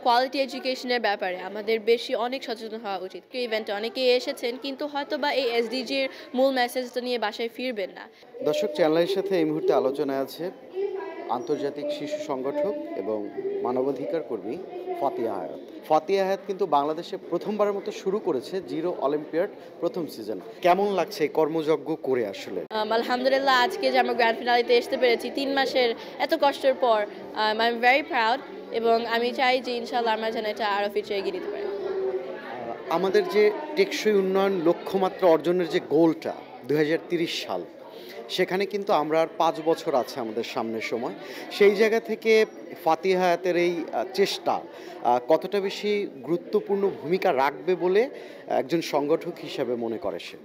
Quality এডুকেশনের ব্যাপারে আমাদের বেশি অনেক সচেতন হওয়া উচিত। ইভেন্টে অনেকেই এসেছেন কিন্তু হয়তোবা এই এসডিজির মূল মেসেজটা নিয়ে বাসায় ফিরবেন না। দর্শক, চ্যানেলের সাথে এই মুহূর্তে আলোচনায় আছে আন্তর্জাতিক শিশু সংগঠক এবং মানবাধিকার কর্মী ফাতিহা হায়াত। ফাতিহা হায়াত কিন্তু বাংলাদেশে প্রথমবারের মতো শুরু করেছে জিরো অলিম্পিয়াড প্রথম সিজন। কেমন লাগছে এই কর্মযজ্ঞ করে আসলে? আলহামদুলিল্লাহ, আজকে যে আমরা গ্র্যান্ড ফিনালিতে আসতে পেরেছি ৩ মাসের এত কষ্টের পর, আই এম ভেরি প্রাউড এবং আমি চাই যে ইনশাআল্লাহ আমরা যেন এটা আরও ফিউচারে এগিয়ে নিতে পারি। আমাদের যে টেকসই উন্নয়ন লক্ষ্যমাত্রা অর্জনের যে গোলটা ২০৩০ সাল, সেখানে কিন্তু আমরা আর ৫ বছর আছে আমাদের সামনের সময়। সেই জায়গা থেকে ফাতিহা হায়াতের এই চেষ্টা কতটা বেশি গুরুত্বপূর্ণ ভূমিকা রাখবে বলে একজন সংগঠক হিসাবে মনে করে সে?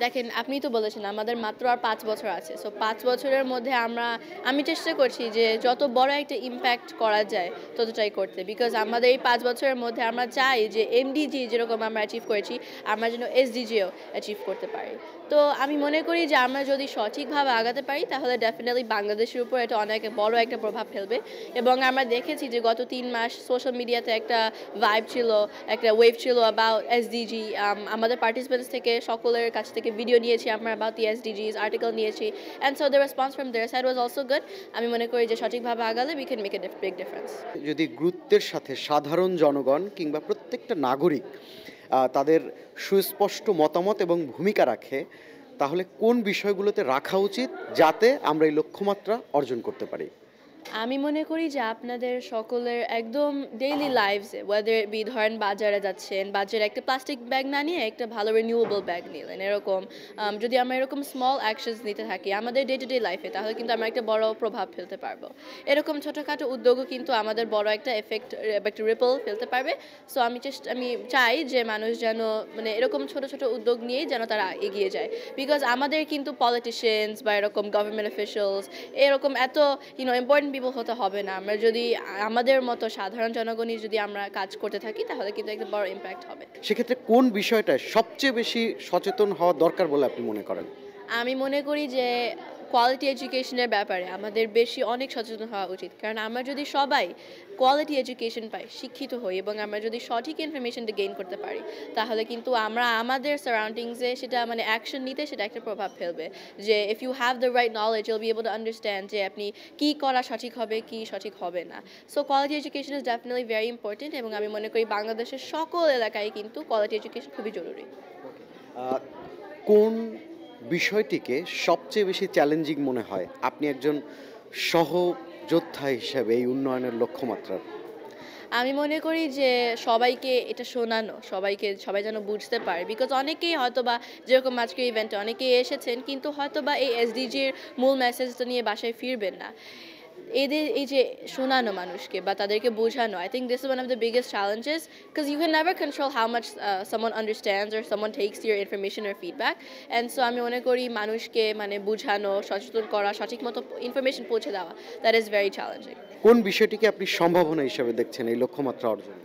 দেখেন, আপনিই তো বলেছেন আমাদের মাত্র আর ৫ বছর আছে। সো ৫ বছরের মধ্যে আমি চেষ্টা করছি যে যত বড় একটা ইমপ্যাক্ট করা যায় ততটাই করতে। বিকজ আমাদের এই ৫ বছরের মধ্যে আমরা চাই যে এমডিজি যেরকম আমরা অ্যাচিভ করেছি, আমরা যেন এসডিজিও অ্যাচিভ করতে পারি। তো আমি মনে করি যে আমরা যদি সঠিকভাবে আগাতে পারি তাহলে ডেফিনেটলি বাংলাদেশের উপর এটা অনেক বড় একটা প্রভাব ফেলবে। এবং আমরা দেখেছি যে গত ৩ মাস সোশ্যাল মিডিয়াতে একটা ভাইব ছিল, একটা ওয়েভ ছিল অ্যাবাউট এসডিজি। আমাদের পার্টিসিপেন্টস থেকে সকলের কাছ থেকে ভিডিও নিয়েছি আমরা অ্যাবাউট দি এসডিজিস, আর্টিকেল নিয়েছি, and so the response from their side was also good. আমি মনে করি যে সঠিকভাবে আগালে we can make a big difference. যদি গুরুত্বের সাথে সাধারণ জনগণ কিংবা প্রত্যেকটা নাগরিক তাদের সুস্পষ্ট মতামত এবং ভূমিকা রাখে, তাহলে কোন বিষয়গুলোতে রাখা উচিত যাতে আমরা এই লক্ষ্যমাত্রা অর্জন করতে পারি? আমি মনে করি যে আপনাদের সকলের একদম ডেইলি লাইফসে, ওয়েদার বি ধরেন বাজারে যাচ্ছেন, বাজারে একটা প্লাস্টিক ব্যাগ না নিয়ে একটা ভালো রিনিউয়েবল ব্যাগ নিলেন, এরকম যদি আমরা এরকম স্মল অ্যাকশনস নিতে থাকি আমাদের ডে টু ডে লাইফে, তাহলে কিন্তু আমরা একটা বড় প্রভাব ফেলতে পারবো। এরকম ছোটোখাটো উদ্যোগও কিন্তু আমাদের বড় একটা একটা রিপল ফেলতে পারবে। সো আমি চাই যে মানুষ যেন মানে এরকম ছোট ছোট উদ্যোগ নিয়েই যেন তারা এগিয়ে যায়। বিকজ আমাদের কিন্তু পলিটিশিয়ানস বা এরকম গভর্নমেন্ট অফিসিয়ালস এরকম এত ইম্পর্টেন্ট পিপল হতে হবে না। আমরা যদি আমাদের মতো সাধারণ জনগণই যদি আমরা কাজ করতে থাকি তাহলে কিন্তু একটা বড় ইম্প্যাক্ট হবে। সেক্ষেত্রে কোন বিষয়টায় সবচেয়ে বেশি সচেতন হওয়া দরকার বলে আপনি মনে করেন? আমি মনে করি যে কোয়ালিটি এডুকেশনের ব্যাপারে আমাদের বেশি অনেক সচেতন হওয়া উচিত। কারণ আমরা যদি সবাই কোয়ালিটি এডুকেশন পাই, শিক্ষিত হই এবং আমরা যদি সঠিক ইনফরমেশনটা গেইন করতে পারি, তাহলে কিন্তু আমরা আমাদের সারাউন্ডিংসে সেটা মানে অ্যাকশন নিতে সেটা একটা প্রভাব ফেলবে। যে if you have the right knowledge you'll be able to understand যে আপনি কী করা সঠিক হবে, কী সঠিক হবে না। So quality education is definitely very important এবং আমি মনে করি বাংলাদেশের সকল এলাকায় কিন্তু কোয়ালিটি এডুকেশন খুবই জরুরি। কোন বিষয়টিকে সবচেয়ে বেশি চ্যালেঞ্জিং মনে হয় আপনি একজন সহযোদ্ধা হিসেবে এই উন্নয়নের লক্ষ্যমাত্রার? আমি মনে করি যে সবাইকে এটা শোনানো, সবাই যেন বুঝতে পারে। বিকজ অনেকেই হয়তোবা যেরকম আজকের ইভেন্টে অনেকেই এসেছেন কিন্তু হয়তোবা এই এসডিজির মূল মেসেজটা নিয়ে বাসায় ফিরবেন না। এদের এই যে শোনানো মানুষকে বা তাদেরকে বোঝানো, I think this is one of the biggest challenges, because you can never control how much someone understands or someone takes your information or feedback. And so আমি মনে করি মানুষকে মানে বোঝানো, সচেতন করা, সঠিক মতো ইনফরমেশন পৌঁছে দেওয়া, দ্যাট ইজ ভেরি চ্যালেঞ্জিং। কোন বিষয়টিকে আপনি সম্ভাবনা হিসেবে দেখছেন এই লক্ষ্যমাত্রা অর্জনে?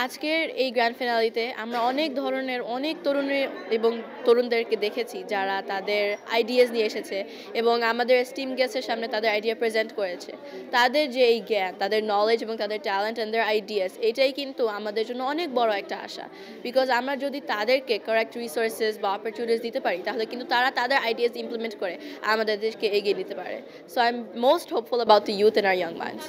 আজকের এই গ্র্যান্ড ফিনালিতে আমরা অনেক ধরনের অনেক তরুণী এবং তরুণদেরকে দেখেছি যারা তাদের আইডিয়াস নিয়ে এসেছে এবং আমাদের স্টিম গেস্টের সামনে তাদের আইডিয়া প্রেজেন্ট করেছে। তাদের যে এই জ্ঞান, তাদের নলেজ এবং তাদের ট্যালেন্ট অ্যান্ড দেয়ার আইডিয়াস, এটাই কিন্তু আমাদের জন্য অনেক বড় একটা আশা। বিকজ আমরা যদি তাদেরকে কারেক্ট রিসোর্সেস বা অপরচুনিটিস দিতে পারি তাহলে কিন্তু তারা তাদের আইডিয়াস ইমপ্লিমেন্ট করে আমাদের দেশকে এগিয়ে নিতে পারে। So I am most hopeful about the youth in our young minds.